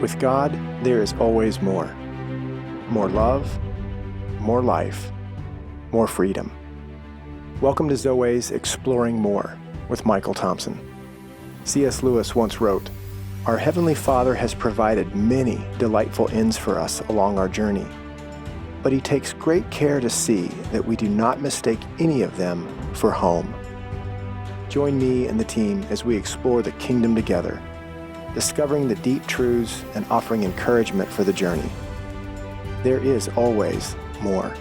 With God, there is always more. More love, more life, more freedom. Welcome to Zoweh's Exploring More with Michael Thompson. C.S. Lewis once wrote, "Our Heavenly Father has provided many delightful ends for us along our journey, but He takes great care to see that we do not mistake any of them for home." Join me and the team as we explore the kingdom together, discovering the deep truths and offering encouragement for the journey. There is always more.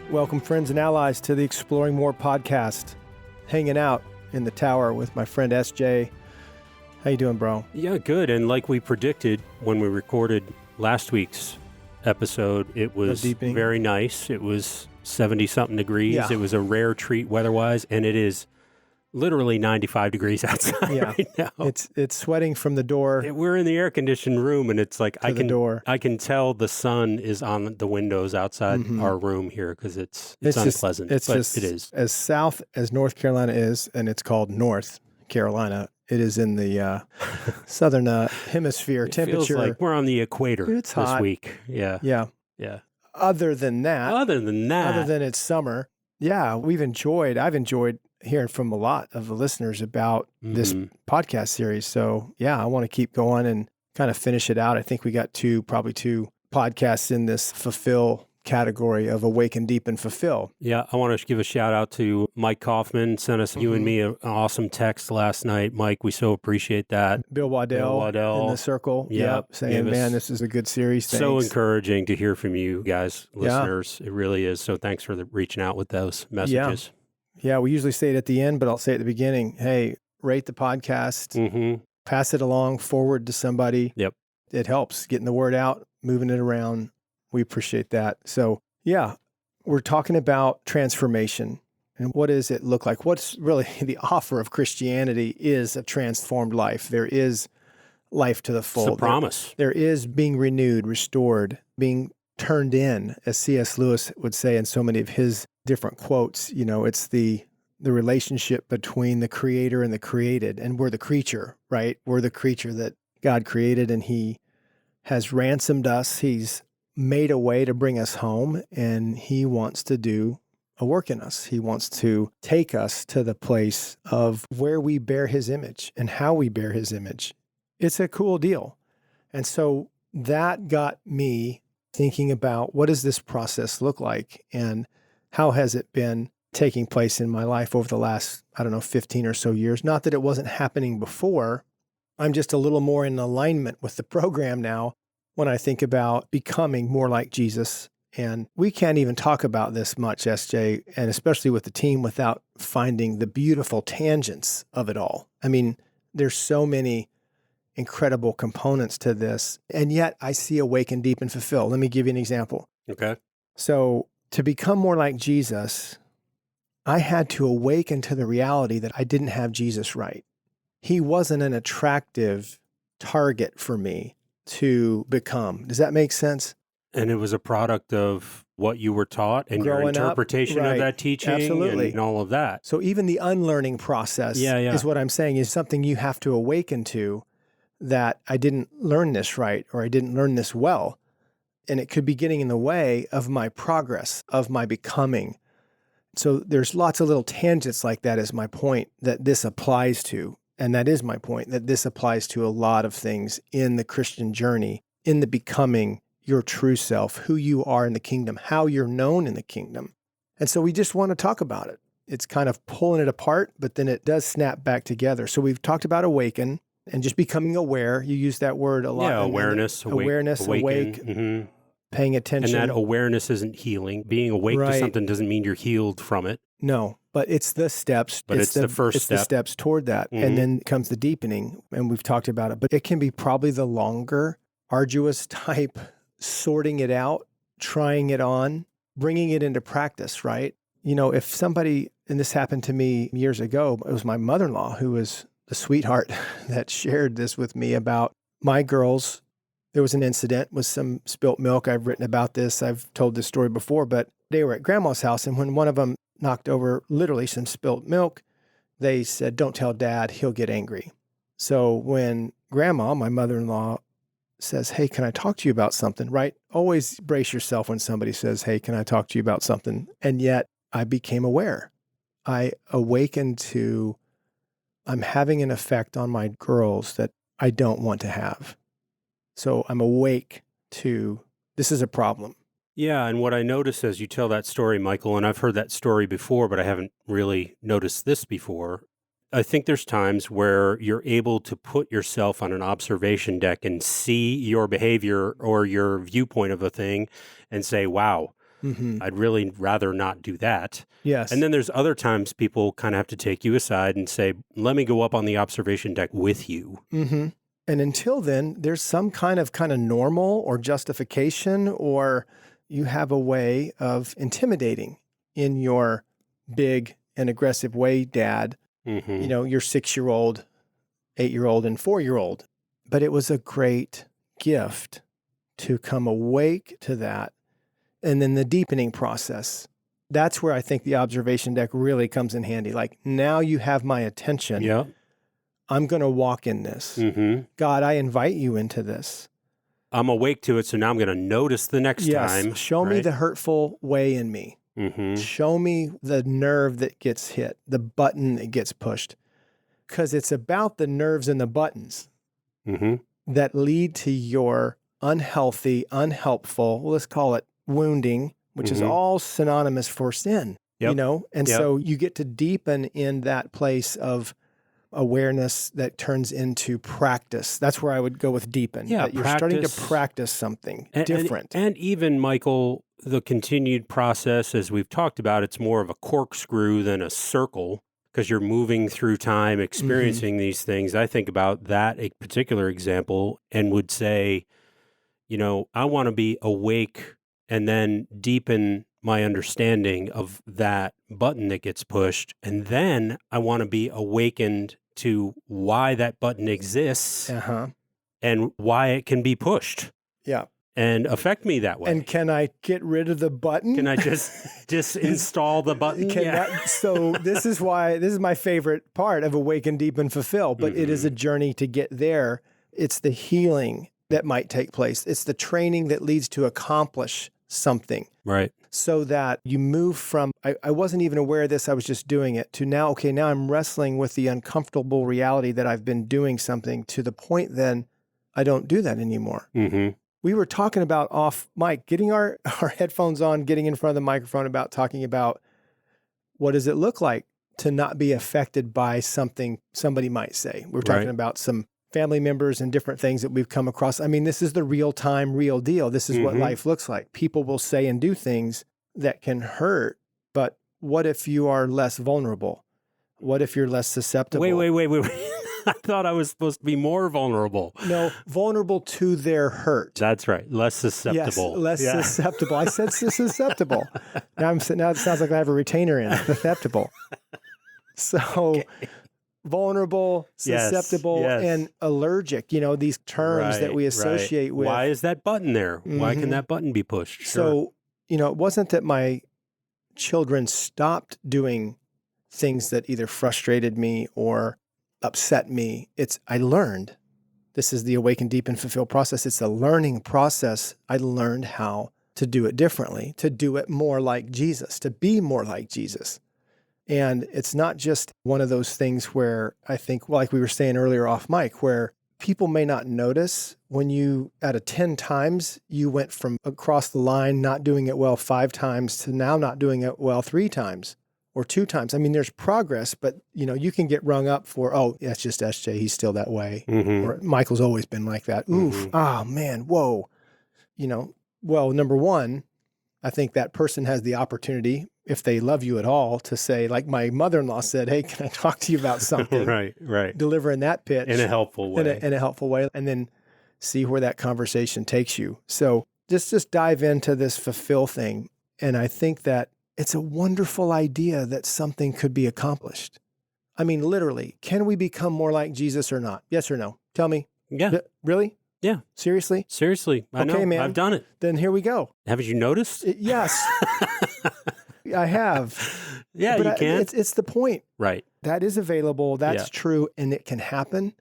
Welcome, friends and allies, to the Exploring More podcast. Hanging out in the tower with my friend SJ. How you doing, bro? Yeah, good. And like we predicted when we recorded last week's episode, it was very nice. It was 70-something degrees. Yeah. It was a rare treat weather-wise, and it is literally 95 degrees outside right now. It's sweating from the door. We're in the air-conditioned room, and it's like I can tell the sun is on the windows outside our room here because it's unpleasant. But it is. As south as North Carolina is, and it's called North Carolina, it is in the southern hemisphere. Temperature feels like we're on the equator this week. Yeah. Other than it's summer. Yeah, I've enjoyed hearing from a lot of the listeners about this podcast series. So yeah, I want to keep going and kind of finish it out. I think we got probably two podcasts in this fulfill category of Awaken, Deepen, Fulfill. Yeah, I want to give a shout out to Mike Kaufman. Sent us, you and me, an awesome text last night. Mike, we so appreciate that. Bill Waddell in the circle. Yep. Saying, man, this is a good series. Thanks. So encouraging to hear from you guys, listeners. Yeah. It really is. So thanks for reaching out with those messages. Yeah, we usually say it at the end, but I'll say it at the beginning. Hey, rate the podcast, pass it along, forward to somebody. Yep. It helps getting the word out, moving it around. We appreciate that. So yeah, we're talking about transformation. And what does it look like? What's really the offer of Christianity is a transformed life. There is life to the full. It's a promise. There is being renewed, restored, being turned in, as C.S. Lewis would say in so many of his different quotes. You know, it's the relationship between the creator and the created. And we're the creature, right? We're the creature that God created, and He has ransomed us. He's made a way to bring us home, and He wants to do a work in us. He wants to take us to the place of where we bear His image and how we bear His image. It's a cool deal. And so that got me thinking about, what does this process look like, and how has it been taking place in my life over the last, 15 or so years? Not that it wasn't happening before. I'm just a little more in alignment with the program now when I think about becoming more like Jesus. And we can't even talk about this much, SJ, and especially with the team, without finding the beautiful tangents of it all. I mean, there's so many incredible components to this, and yet I see Awaken, Deepen, Fulfill. Let me give you an example. Okay. So to become more like Jesus, I had to awaken to the reality that I didn't have Jesus right. He wasn't an attractive target for me to become. Does that make sense? And it was a product of what you were taught and growing your interpretation up, right. of that teaching. Absolutely. And all of that. So even the unlearning process is what I'm saying, is something you have to awaken to, that I didn't learn this right, or I didn't learn this well. And it could be getting in the way of my progress, of my becoming. So there's lots of little tangents like that, is my point, that this applies to. And that is my point, that this applies to a lot of things in the Christian journey, in the becoming your true self, who you are in the kingdom, how you're known in the kingdom. And so we just want to talk about it. It's kind of pulling it apart, but then it does snap back together. So we've talked about awaken and just becoming aware. You use that word a lot. Yeah, awareness, awake, paying attention. And that awareness isn't healing. Being awake to something doesn't mean you're healed from it. No, but it's the steps. But it's the first step. It's the steps toward that. And then comes the deepening, and we've talked about it. But it can be probably the longer, arduous type, sorting it out, trying it on, bringing it into practice, right? You know, if somebody, and this happened to me years ago, it was my mother-in-law who was the sweetheart that shared this with me about my girls. There was an incident with some spilt milk. I've written about this. I've told this story before, but they were at grandma's house, and when one of them knocked over literally some spilt milk, they said, "Don't tell Dad, he'll get angry." So when grandma, my mother-in-law, says, hey, can I talk to you about something, right? Always brace yourself when somebody says, hey, can I talk to you about something? And yet I became aware. I awakened to, I'm having an effect on my girls that I don't want to have. So I'm awake to, this is a problem. Yeah, and what I notice as you tell that story, Michael, and I've heard that story before, but I haven't really noticed this before. I think there's times where you're able to put yourself on an observation deck and see your behavior or your viewpoint of a thing and say, wow, I'd really rather not do that. Yes. And then there's other times people kind of have to take you aside and say, let me go up on the observation deck with you. And until then, there's some kind of normal or justification, or you have a way of intimidating in your big and aggressive way, Dad. You know, your 6-year-old, 8-year-old, and 4-year-old. But it was a great gift to come awake to that. And then the deepening process. That's where I think the observation deck really comes in handy. Like, now you have my attention. Yeah. I'm going to walk in this. God, I invite you into this. I'm awake to it, so now I'm going to notice the next time. Show me the hurtful way in me. Show me the nerve that gets hit, the button that gets pushed. Because it's about the nerves and the buttons that lead to your unhealthy, unhelpful, let's call it wounding, which is all synonymous for sin, you know? And so you get to deepen in that place of awareness that turns into practice. That's where I would go with deepen. Yeah, that you're starting to practice something different. And even, Michael, the continued process, as we've talked about, it's more of a corkscrew than a circle because you're moving through time, experiencing these things. I think about that a particular example and would say, you know, I want to be awake and then deepen my understanding of that button that gets pushed. And then I want to be awakened to why that button exists and why it can be pushed. Yeah. And affect me that way. And can I get rid of the button? Can I just install the button? So this is my favorite part of Awaken, Deepen, Fulfill, but it is a journey to get there. It's the healing that might take place. It's the training that leads to accomplish something. Right. So that you move from, I wasn't even aware of this, I was just doing it, to now, okay, now I'm wrestling with the uncomfortable reality that I've been doing something, to the point then I don't do that anymore. We were talking about off mic, getting our headphones on, getting in front of the microphone, about talking about what does it look like to not be affected by something somebody might say. We're talking about some family members and different things that we've come across. I mean, this is the real time, real deal. This is what life looks like. People will say and do things that can hurt, but what if you are less vulnerable? What if you're less susceptible? Wait. I thought I was supposed to be more vulnerable. No, vulnerable to their hurt. That's right. Less susceptible. Yes, less susceptible. I said susceptible. Now it sounds like I have a retainer in it. Susceptible. So vulnerable, susceptible, and allergic, you know, these terms that we associate with. Why is that button there? Why can that button be pushed? So, you know, it wasn't that my children stopped doing things that either frustrated me or upset me. I learned. This is the Awaken, Deepen, Fulfill process. It's a learning process. I learned how to do it differently, to do it more like Jesus, to be more like Jesus. And it's not just one of those things where I think, well, like we were saying earlier off mic, where people may not notice when you, out of 10 times, you went from across the line, not doing it well 5 times to now not doing it well 3 times or 2 times. I mean, there's progress, but you know, you can get rung up for, oh, that's just SJ. He's still that way. Or Michael's always been like that. Oof. Oh man. Whoa. You know, well, number one, I think that person has the opportunity, if they love you at all, to say, like my mother-in-law said, hey, can I talk to you about something? Right. Delivering that pitch. In a helpful way. In a helpful way. And then see where that conversation takes you. So just dive into this fulfill thing. And I think that it's a wonderful idea that something could be accomplished. I mean, literally, can we become more like Jesus or not? Yes or no? Tell me. Yeah. Really? Yeah. Seriously? I know. Man. I've done it. Then here we go. Haven't you noticed? Yes. I have. Yeah, but you can. It's the point. Right. That is available. That's true. And it can happen.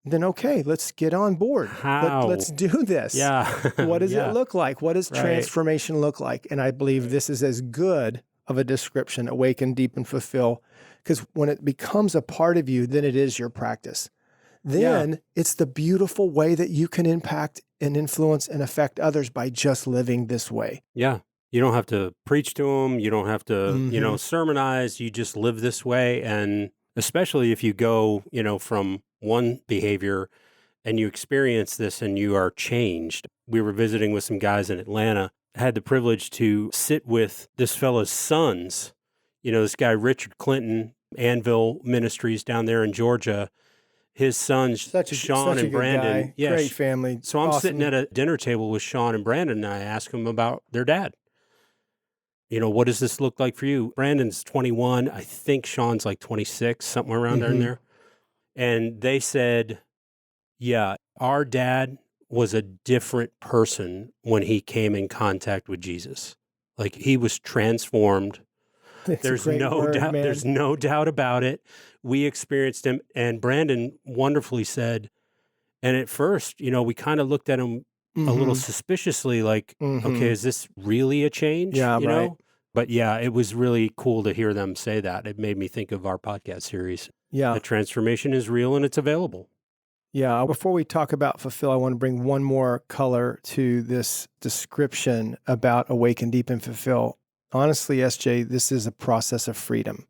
then okay, let's get on board. How? Let's do this. Yeah. What does Yeah. it look like? What does transformation look like? And I believe this is as good of a description, awaken, deepen, fulfill, because when it becomes a part of you, then it is your practice. Then it's the beautiful way that you can impact and influence and affect others by just living this way. Yeah. You don't have to preach to them. You don't have to, sermonize. You just live this way. And especially if you go, from one behavior and you experience this and you are changed. We were visiting with some guys in Atlanta. I had the privilege to sit with this fellow's sons. This guy, Richard Clinton, Anvil Ministries down there in Georgia. His sons, Sean and Brandon. Yeah, great family. So I'm sitting at a dinner table with Sean and Brandon, and I ask them about their dad. What does this look like for you? Brandon's 21. I think Sean's like 26, something around there in there. And they said, yeah, our dad was a different person when he came in contact with Jesus. Like, he was transformed. There's no doubt. There's no doubt about it. We experienced him, and Brandon wonderfully said, and at first, we kind of looked at him a little suspiciously, like, okay, is this really a change? Yeah, right. But yeah, it was really cool to hear them say that. It made me think of our podcast series. Yeah. The transformation is real and it's available. Yeah. Before we talk about fulfill, I want to bring one more color to this description about awaken, deepen, fulfill. Honestly, SJ, this is a process of freedom.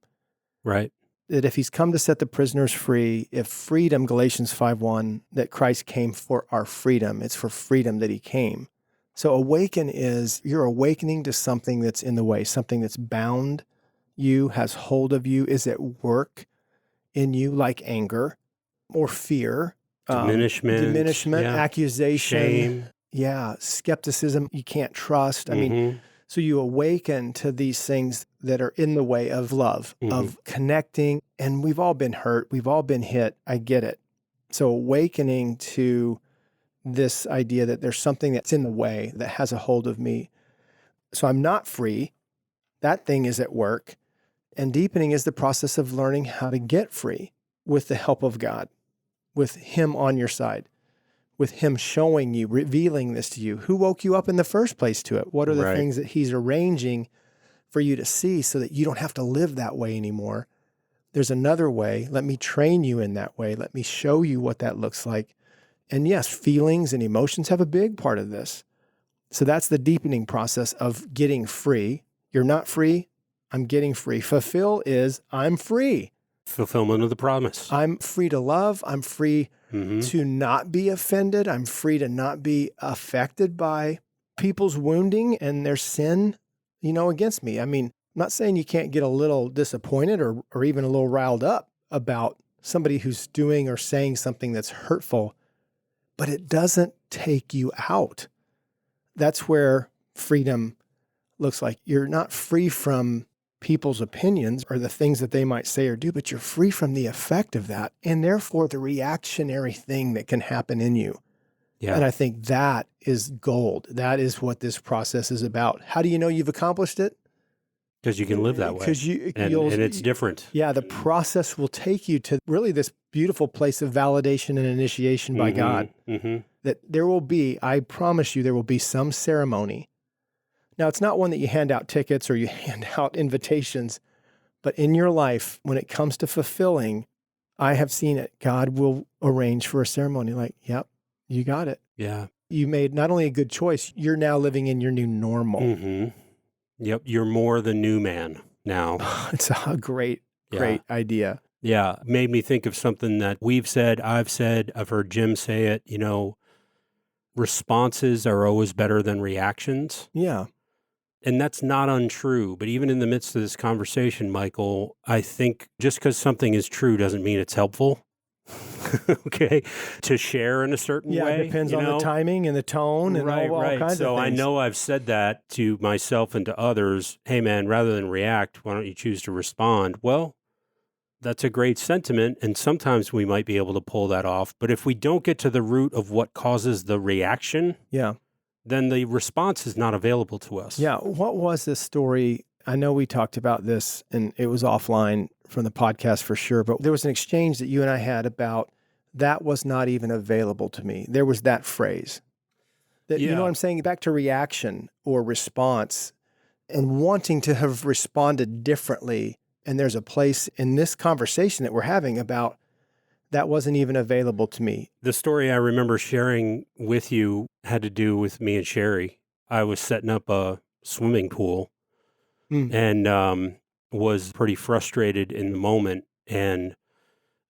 Right. That if he's come to set the prisoners free, if freedom, Galatians 5:1, that Christ came for our freedom, it's for freedom that he came. So awaken is you're awakening to something that's in the way, something that's bound you, has hold of you, is at work in you, like anger or fear. Diminishment, accusation. Shame. Yeah, skepticism, you can't trust. I mean, so you awaken to these things that are in the way of love, of connecting. And we've all been hurt. We've all been hit. I get it. So awakening to this idea that there's something that's in the way that has a hold of me. So I'm not free. That thing is at work. And deepening is the process of learning how to get free with the help of God, with him on your side, with him showing you, revealing this to you. Who woke you up in the first place to it? What are the things that he's arranging for you to see so that you don't have to live that way anymore? There's another way. Let me train you in that way. Let me show you what that looks like. And yes, feelings and emotions have a big part of this. So that's the deepening process of getting free. You're not free. I'm getting free. Fulfill is I'm free. Fulfillment of the promise. I'm free to love. I'm free to not be offended. I'm free to not be affected by people's wounding and their sin, against me. I mean, I'm not saying you can't get a little disappointed or even a little riled up about somebody who's doing or saying something that's hurtful, but it doesn't take you out. That's where freedom looks like. You're not free from people's opinions or the things that they might say or do, but you're free from the effect of that and therefore the reactionary thing that can happen in you. Yeah. And I think that is gold. That is what this process is about. How do you know you've accomplished it? Because you can live that way. And it's different. Yeah, the process will take you to really this beautiful place of validation and initiation by God. That there will be, I promise you, there will be some ceremony. Now, it's not one that you hand out tickets or you hand out invitations, but in your life, when it comes to fulfilling, I have seen it. God will arrange for a ceremony like, yep, you got it. Yeah. You made not only a good choice, you're now living in your new normal. Yep. You're more the new man now. It's a great idea. Yeah. Made me think of something that we've said, I've heard Jim say it, responses are always better than reactions. Yeah. And that's not untrue. But even in the midst of this conversation, Michael, I think just because something is true doesn't mean it's helpful. Okay. To share in a certain way. Yeah, it depends on the timing and the tone and all kinds of things. So I know I've said that to myself and to others. Hey, man, rather than react, why don't you choose to respond? Well, that's a great sentiment. And sometimes we might be able to pull that off. But if we don't get to the root of what causes the reaction, then the response is not available to us. Yeah. What was this story? I know we talked about this and it was offline from the podcast for sure, but there was an exchange that you and I had about that was not even available to me. There was that phrase. That, You know what I'm saying? Back to reaction or response and wanting to have responded differently. And there's a place in this conversation that we're having about that wasn't even available to me. The story I remember sharing with you had to do with me and Sherry. I was setting up a swimming pool and was pretty frustrated in the moment. And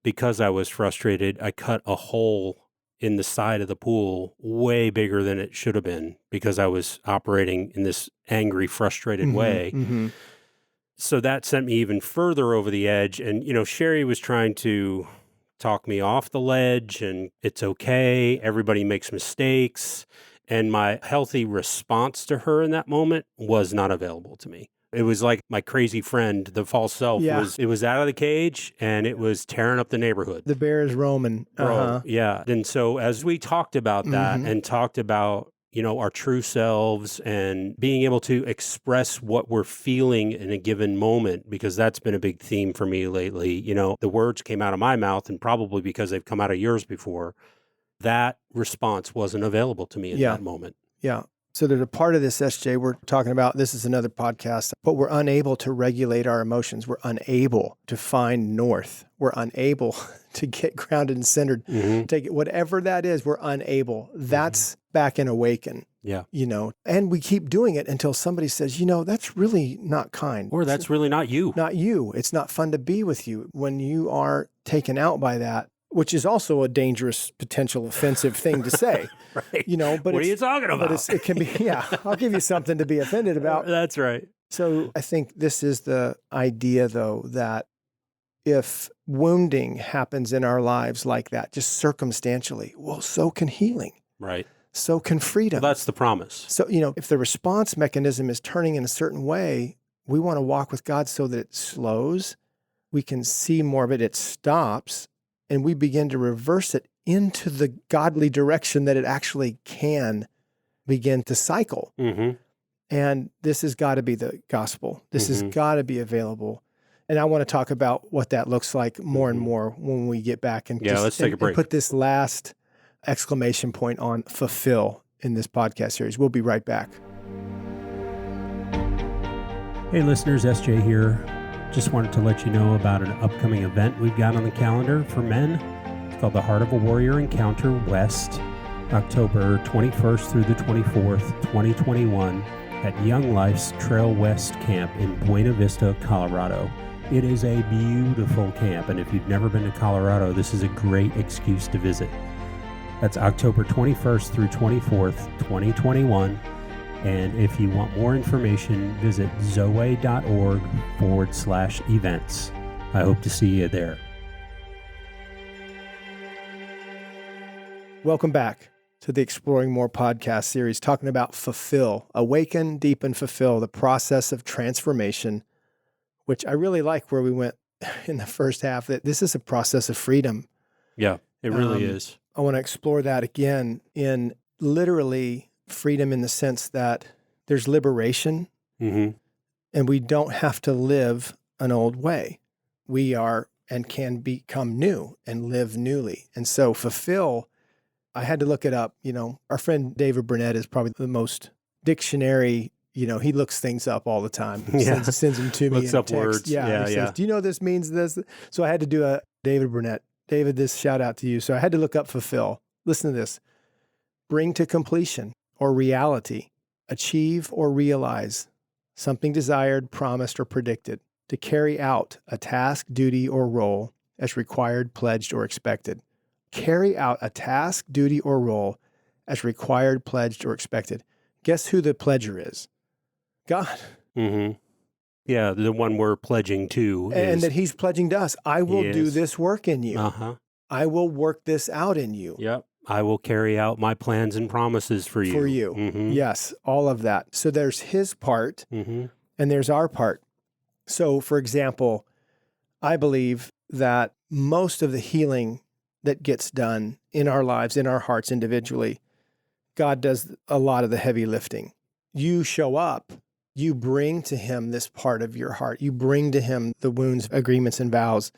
because I was frustrated, I cut a hole in the side of the pool way bigger than it should have been because I was operating in this angry, frustrated way. Mm-hmm. So that sent me even further over the edge. And, Sherry was trying to talk me off the ledge and it's okay. Everybody makes mistakes. And my healthy response to her in that moment was not available to me. It was like my crazy friend, the false self, was out of the cage and it was tearing up the neighborhood. The bear is roaming. Yeah. And so as we talked about that and talked about, our true selves and being able to express what we're feeling in a given moment, because that's been a big theme for me lately. The words came out of my mouth and probably because they've come out of yours before, that response wasn't available to me in that moment. Yeah. So there's a part of this, SJ, we're talking about, this is another podcast, but we're unable to regulate our emotions. We're unable to find north. We're unable to get grounded and centered. Take it, whatever that is, we're unable. That's back in Awaken. Yeah. And we keep doing it until somebody says, that's really not kind. Or that's really not you. Not you. It's not fun to be with you. When you are taken out by that, which is also a dangerous, potential offensive thing to say. Right. But what are you talking about? But it can be, I'll give you something to be offended about. That's right. So I think this is the idea, though, that if wounding happens in our lives like that, just circumstantially, well, so can healing. Right. So can freedom. Well, that's the promise. So, if the response mechanism is turning in a certain way, we want to walk with God so that it slows. We can see more of it. It stops. And we begin to reverse it into the godly direction that it actually can begin to cycle. And this has got to be the gospel. This has got to be available. And I want to talk about what that looks like more and more when we get back. And let's take a break. And put this last exclamation point on fulfill in this podcast series. We'll be right back. Hey listeners, SJ here. Just wanted to let you know about an upcoming event we've got on the calendar for men. It's called the Heart of a Warrior Encounter West, October 21st through the 24th, 2021, at Young Life's Trail West Camp in Buena Vista, Colorado. It is a beautiful camp, and if you've never been to Colorado, this is a great excuse to visit. That's October 21st through 24th, 2021. And if you want more information, visit zoweh.org/events. I hope to see you there. Welcome back to the Exploring More podcast series, talking about fulfill, awaken, deepen, fulfill, the process of transformation, which I really like where we went in the first half, that this is a process of freedom. Yeah, it really is. I want to explore that again in literally freedom in the sense that there's liberation and we don't have to live an old way. We are and can become new and live newly. And so fulfill, I had to look it up. Our friend David Burnett is probably the most dictionary, he looks things up all the time. Sends them to me. Looks up words. Yeah. Says, do you know this means this? So I had to do a David Burnett. David, this shout out to you. So I had to look up fulfill. Listen to this. Bring to completion or reality, achieve or realize something desired, promised, or predicted, to carry out a task, duty, or role as required, pledged, or expected. Carry out a task, duty, or role as required, pledged, or expected. Guess who the pledger is? God. Yeah, the one we're pledging to. And that he's pledging to us. I will do this work in you. I will work this out in you. Yep. I will carry out my plans and promises for you. For you. Yes, all of that. So there's his part and there's our part. So, for example, I believe that most of the healing that gets done in our lives, in our hearts individually, God does a lot of the heavy lifting. You show up, you bring to him this part of your heart. You bring to him the wounds, agreements, and vows.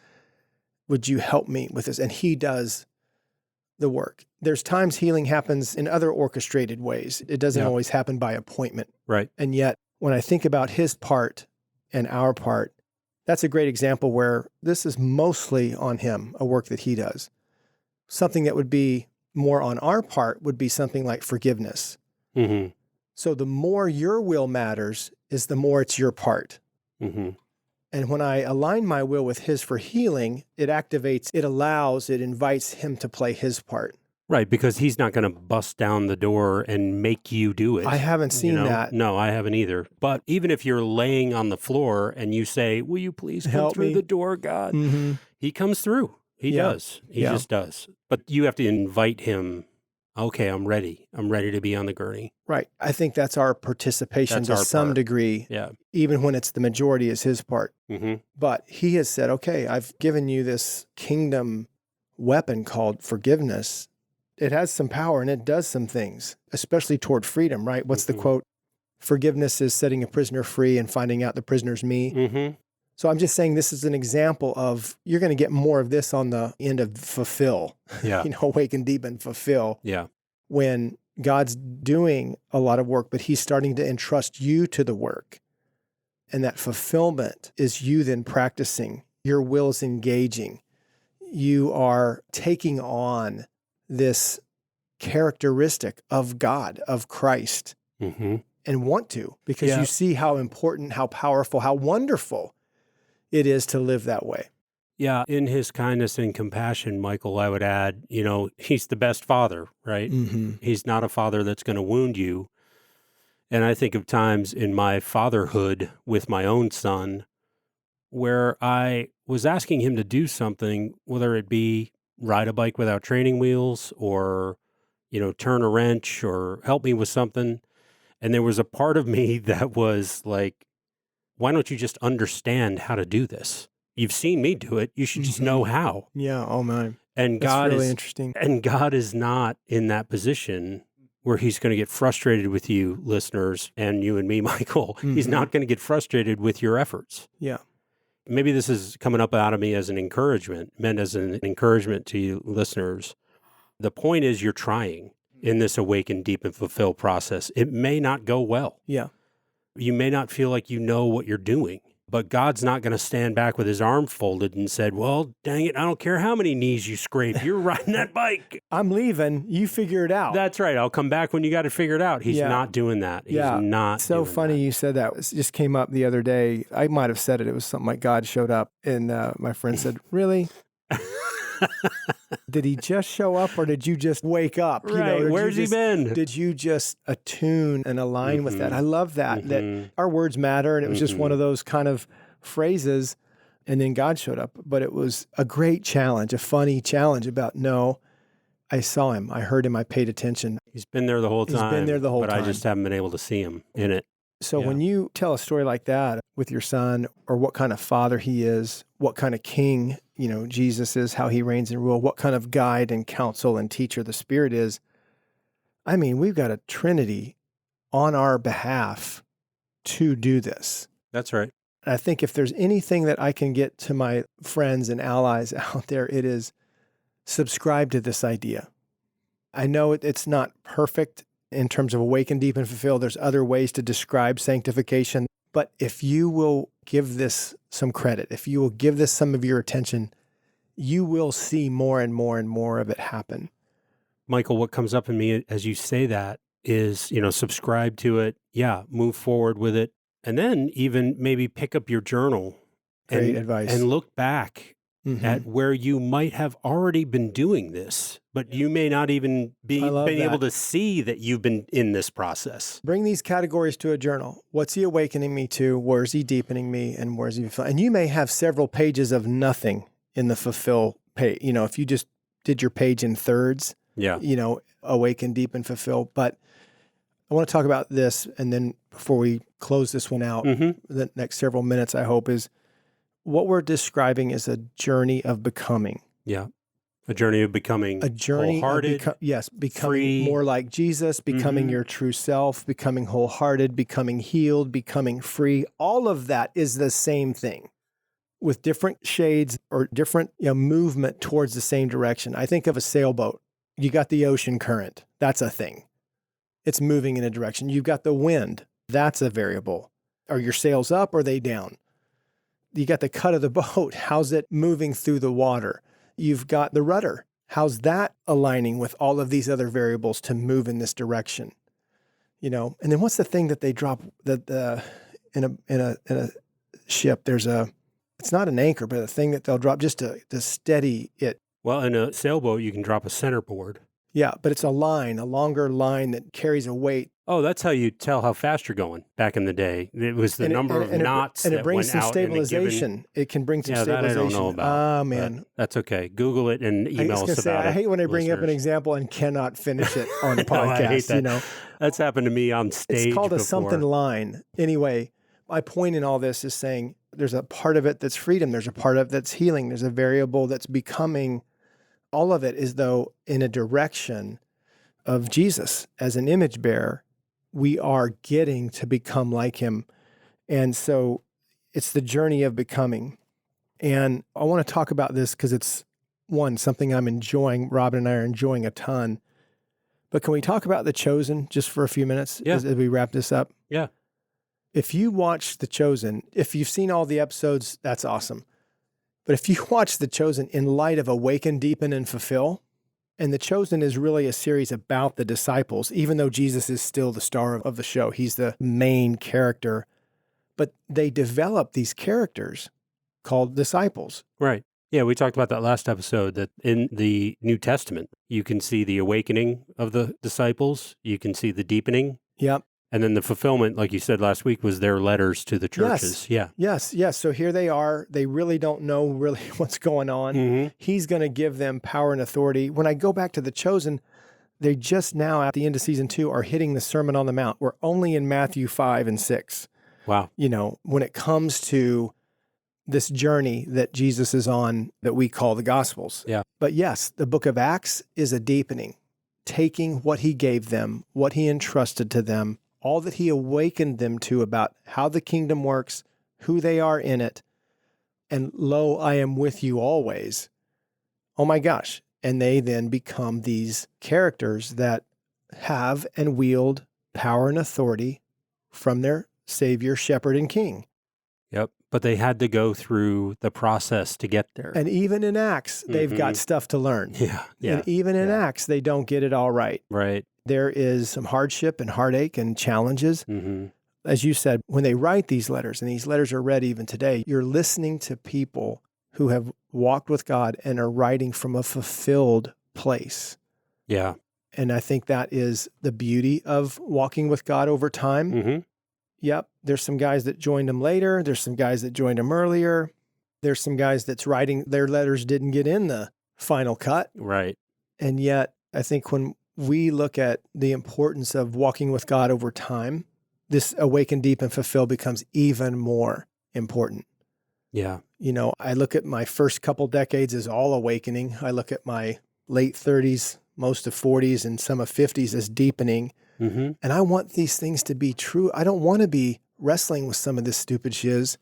Would you help me with this? And he does the work. There's times healing happens in other orchestrated ways. It doesn't always happen by appointment. Right. And yet, when I think about his part and our part, that's a great example where this is mostly on him, a work that he does. Something that would be more on our part would be something like forgiveness. Mm-hmm. So the more your will matters is the more it's your part. Mm-hmm. And when I align my will with his for healing, it activates, it allows, it invites him to play his part. Right, because he's not going to bust down the door and make you do it. I haven't seen that. No, I haven't either. But even if you're laying on the floor and you say, will you please come Help through me. the door, God? Mm-hmm. He comes through. He does. He just does. But you have to invite him. Okay, I'm ready. I'm ready to be on the gurney. Right. I think that's our participation to some degree. Yeah. Even when it's the majority is his part. Mm-hmm. But he has said, okay, I've given you this kingdom weapon called forgiveness. It has some power and it does some things, especially toward freedom, right? What's the quote? Forgiveness is setting a prisoner free and finding out the prisoner's me. Mm-hmm. So I'm just saying this is an example of, you're going to get more of this on the end of fulfill. Yeah. Awaken, deepen, fulfill. Yeah. When God's doing a lot of work, but he's starting to entrust you to the work. And that fulfillment is you then practicing. Your will is engaging. You are taking on this characteristic of God, of Christ, and want to, because you see how important, how powerful, how wonderful it is to live that way. Yeah, in his kindness and compassion, Michael, I would add, he's the best father, right? Mm-hmm. He's not a father that's going to wound you. And I think of times in my fatherhood with my own son where I was asking him to do something, whether it be ride a bike without training wheels or, turn a wrench or help me with something. And there was a part of me that was like, why don't you just understand how to do this? You've seen me do it. You should just know how. Yeah. Oh, man. And That's really interesting. And God is not in that position where he's going to get frustrated with you, listeners, and you and me, Michael. He's not going to get frustrated with your efforts. Yeah. Maybe this is coming up out of me as an encouragement, meant as an encouragement to you, listeners. The point is you're trying in this awaken, deepen, fulfill process. It may not go well. Yeah. You may not feel like you know what you're doing. But God's not going to stand back with his arm folded and said, well, dang it, I don't care how many knees you scrape. You're riding that bike. I'm leaving. You figure it out. That's right. I'll come back when you got it figured out. He's not doing that. He's not so doing funny that. You said that. It just came up the other day. I might have said it. It was something like God showed up and my friend said, really? Did he just show up or did you just wake up? Right. Where's he been? Did you just attune and align with that? I love that, that our words matter. And it was just one of those kind of phrases. And then God showed up. But it was a great challenge, a funny challenge about, no, I saw him. I heard him. I paid attention. He's been there the whole time. He's been there the whole time. But I just haven't been able to see him in it. So when you tell a story like that with your son, or what kind of father he is, what kind of king, Jesus is, how he reigns and rule, what kind of guide and counsel and teacher the Spirit is, I mean, we've got a Trinity on our behalf to do this. That's right. And I think if there's anything that I can get to my friends and allies out there, it is subscribe to this idea. I know it's not perfect in terms of awaken, deepen, fulfill. There's other ways to describe sanctification. But if you will give this some credit, if you will give this some of your attention, you will see more and more and more of it happen. Michael, what comes up in me as you say that is, subscribe to it. Yeah, move forward with it. And then even maybe pick up your journal Great advice. And look back at where you might have already been doing this, but you may not even be able to see that you've been in this process. Bring these categories to a journal. What's he awakening me to? Where's he deepening me? And where's he fulfilling? And you may have several pages of nothing in the fulfill page. If you just did your page in thirds, awaken, deepen, fulfill. But I want to talk about this, and then before we close this one out, the next several minutes, I hope, is what we're describing is a journey of becoming. Yeah. A journey of becoming wholehearted, becoming free. More like Jesus, becoming your true self, becoming wholehearted, becoming healed, becoming free. All of that is the same thing with different shades or different movement towards the same direction. I think of a sailboat. You got the ocean current. That's a thing. It's moving in a direction. You've got the wind. That's a variable. Are your sails up or are they down? You got the cut of the boat. How's it moving through the water? You've got the rudder. How's that aligning with all of these other variables to move in this direction? And then what's the thing that they drop in a ship? It's not an anchor, but a thing that they'll drop just to steady it. Well, in a sailboat, you can drop a centerboard. Yeah, but it's a longer line that carries a weight. Oh, that's how you tell how fast you're going back in the day. It was the number of knots that went out. And it brings some stabilization. It can bring some stabilization. That I don't know about. Oh, man. That's okay. Google it and email us about it. I hate when I bring up an example and cannot finish it on the podcast. I hate that. That's happened to me on stage. It's called before. A something line. Anyway, my point in all this is saying there's a part of it that's freedom. There's a part of it that's healing. There's a variable that's becoming. All of it is, though, in a direction of Jesus as an image bearer. We are getting to become like him. And so it's the journey of becoming. And I want to talk about this because it's, something I'm enjoying. Robin and I are enjoying a ton. But can we talk about The Chosen just for a few minutes as we wrap this up? Yeah. If you watch The Chosen, if you've seen all the episodes, that's awesome. But if you watch The Chosen in light of Awaken, Deepen, and Fulfill, and The Chosen is really a series about the disciples, even though Jesus is still the star of the show. He's the main character. But they develop these characters called disciples. Right. Yeah, we talked about that last episode, that in the New Testament, you can see the awakening of the disciples. You can see the deepening. Yep. And then the fulfillment, like you said last week, was their letters to the churches. Yes. So here they are. They really don't know really what's going on. Mm-hmm. He's going to give them power and authority. When I go back to The Chosen, they just now at the end of season 2 are hitting the Sermon on the Mount. We're only in Matthew 5 and 6. Wow. When it comes to this journey that Jesus is on that we call the Gospels. Yeah. But yes, the book of Acts is a deepening, taking what he gave them, what he entrusted to them, all that he awakened them to about how the kingdom works, who they are in it, and lo, I am with you always. Oh my gosh. And they then become these characters that have and wield power and authority from their Savior, Shepherd, and King. Yep. But they had to go through the process to get there. And even in Acts, they've got stuff to learn. Yeah. And even in Acts, they don't get it all right. Right. There is some hardship and heartache and challenges. Mm-hmm. As you said, when they write these letters, and these letters are read even today, you're listening to people who have walked with God and are writing from a fulfilled place. Yeah. And I think that is the beauty of walking with God over time. Mm-hmm. Yep. There's some guys that joined him later. There's some guys that joined him earlier. There's some guys that's writing, their letters didn't get in the final cut. Right. And yet, I think when we look at the importance of walking with God over time, this awaken, deep, and fulfill becomes even more important. Yeah. I look at my first couple decades as all awakening. I look at my late 30s, most of 40s, and some of 50s as deepening. Mm-hmm. And I want these things to be true. I don't want to be wrestling with some of this stupid shiz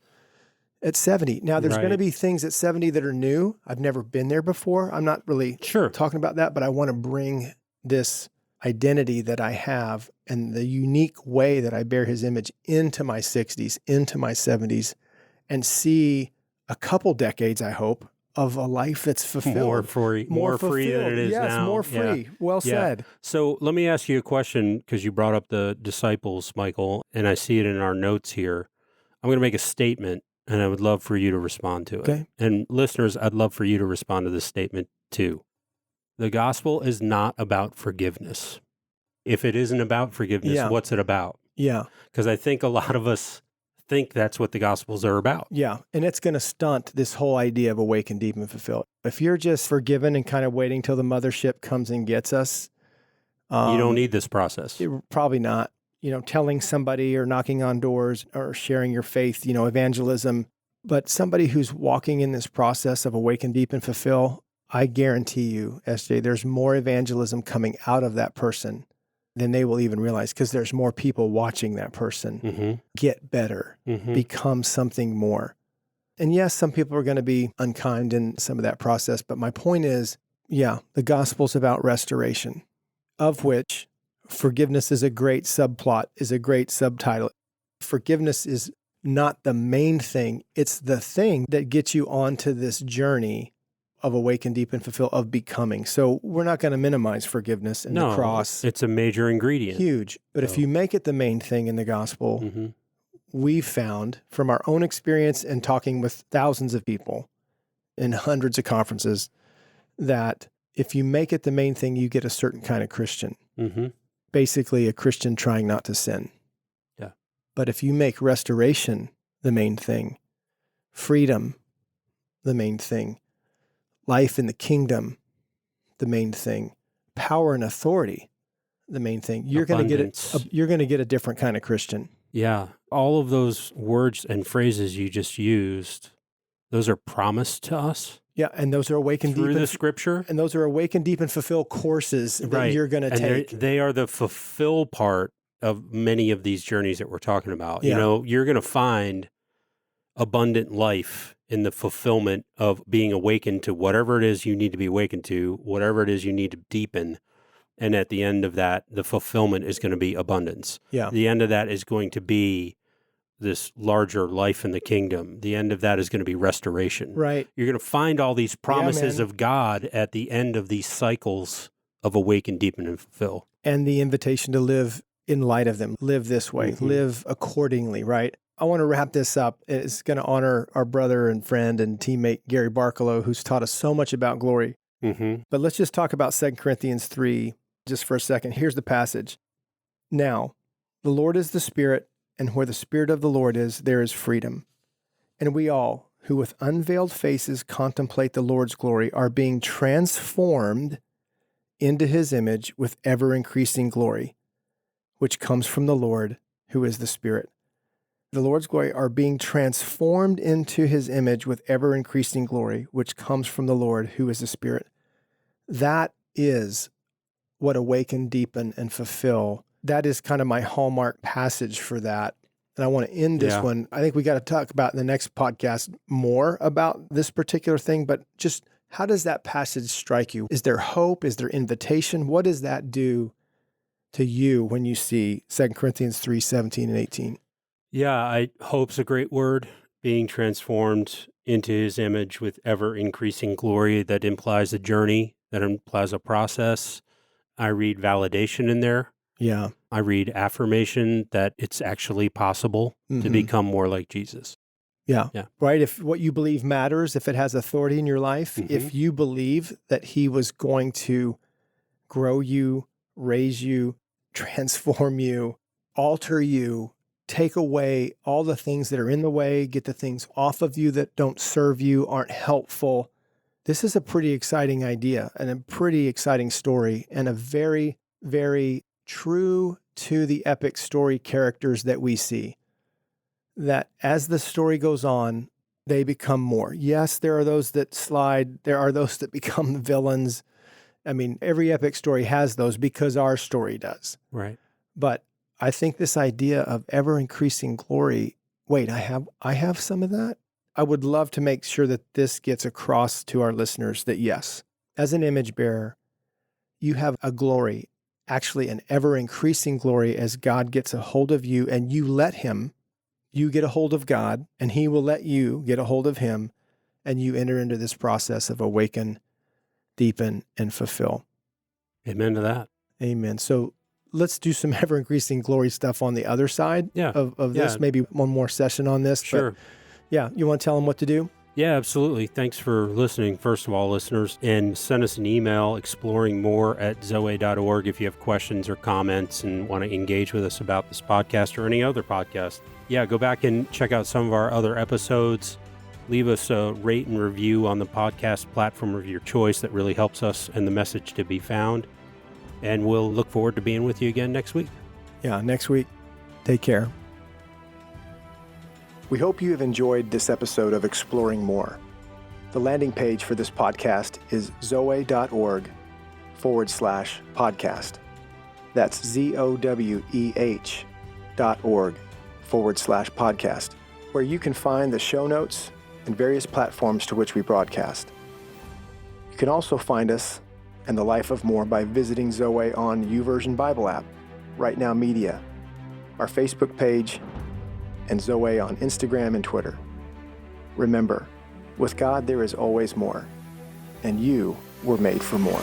at 70. Now, there's going to be things at 70 that are new. I've never been there before. I'm not really talking about that, but I want to bring this identity that I have and the unique way that I bear his image into my 60s, into my 70s, and see a couple decades, I hope, of a life that's fulfilled. More free than it is now. Yes, more free. Yeah. Well said. So let me ask you a question, because you brought up the disciples, Michael, and I see it in our notes here. I'm going to make a statement, and I would love for you to respond to it. Okay. And listeners, I'd love for you to respond to this statement too. The gospel is not about forgiveness. If it isn't about forgiveness, what's it about? Yeah. Because I think a lot of us think that's what the Gospels are about. Yeah, and it's going to stunt this whole idea of awaken, deep, and fulfill. If you're just forgiven and kind of waiting till the mothership comes and gets us, you don't need this process. Probably not. Telling somebody or knocking on doors or sharing your faith, evangelism. But somebody who's walking in this process of awaken, deep, and fulfill, I guarantee you, SJ, there's more evangelism coming out of that person than they will even realize, because there's more people watching that person get better, become something more. And yes, some people are going to be unkind in some of that process, but my point is, Yeah, the gospel's about restoration, of which forgiveness is a great subplot, is a great subtitle. Forgiveness is not the main thing. It's the thing that gets you onto this journey of awaken, deepen, fulfill, of becoming. So we're not going to minimize forgiveness and the cross. It's a major ingredient. Huge. But if you make it the main thing in the gospel, we've found from our own experience and talking with thousands of people in hundreds of conferences that if you make it the main thing, you get a certain kind of Christian. Basically a Christian trying not to sin. Yeah. But if you make restoration the main thing, freedom the main thing, life in the kingdom the main thing, power and authority the main thing, you're going to get a different kind of Christian. Yeah. All of those words and phrases you just used, those are promised to us. Yeah, and those are awaken through the Scripture, and those are awaken, deepen, fulfill courses that you're going to take. They are the fulfill part of many of these journeys that we're talking about. Yeah. You know, you're going to find abundant life in the fulfillment of being awakened to whatever it is you need to be awakened to, whatever it is you need to deepen. And at the end of that, the fulfillment is going to be abundance. Yeah. The end of that is going to be this larger life in the kingdom. The end of that is going to be restoration. Right. You're going to find all these promises of God at the end of these cycles of awaken, deepen, and fulfill. And the invitation to live in light of them. Live this way. Live accordingly, right? I want to wrap this up. It's going to honor our brother and friend and teammate, Gary Barkalow, who's taught us so much about glory. But let's just talk about 2 Corinthians 3 just for a second. Here's the passage. Now, the Lord is the Spirit, and where the Spirit of the Lord is, there is freedom. And we all, who with unveiled faces contemplate the Lord's glory, are being transformed into his image with ever-increasing glory, which comes from the Lord, who is the Spirit. The Lord's glory are being transformed into his image with ever-increasing glory, which comes from the Lord, who is the Spirit. That is what awaken, deepen, and fulfill. That is kind of my hallmark passage for that. And I want to end this one. I think we got to talk about in the next podcast more about this particular thing, but just how does that passage strike you? Is there hope? Is there invitation? What does that do to you when you see 2 Corinthians 3, 17 and 18? Yeah, hope's a great word. Being transformed into his image with ever-increasing glory. That implies a journey. That implies a process. I read validation in there. Yeah. I read affirmation that it's actually possible to become more like Jesus. Yeah. Right? If what you believe matters, if it has authority in your life, if you believe that he was going to grow you, raise you, transform you, alter you, take away all the things that are in the way, get the things off of you that don't serve you, aren't helpful. This is a pretty exciting idea and a pretty exciting story and a very, very true to the epic story characters that we see. That as the story goes on, they become more. Yes, there are those that slide. There are those that become the villains. I mean, every epic story has those because our story does. Right. But I think this idea of ever-increasing glory, wait, I have some of that? I would love to make sure that this gets across to our listeners that yes, as an image bearer, you have a glory, actually an ever-increasing glory as God gets a hold of you and you let him, you get a hold of God and he will let you get a hold of him and you enter into this process of awaken, deepen, and fulfill. Amen to that. Amen. So let's do some ever-increasing glory stuff on the other side of this. Maybe one more session on this. Sure. But yeah, you want to tell them what to do? Yeah, absolutely. Thanks for listening, first of all, listeners. And send us an email, exploringmore@zoweh.org, if you have questions or comments and want to engage with us about this podcast or any other podcast. Yeah, go back and check out some of our other episodes. Leave us a rate and review on the podcast platform of your choice. That really helps us and the message to be found. And we'll look forward to being with you again next week. Yeah, next week. Take care. We hope you have enjoyed this episode of Exploring More. The landing page for this podcast is zoweh.org/podcast. That's ZOWEH.org/podcast, where you can find the show notes and various platforms to which we broadcast. You You can also find us and the Life of More by visiting Zoweh on YouVersion Bible app, Right Now Media, our Facebook page, and Zoweh on Instagram and Twitter. Remember, with God there is always more, and you were made for more.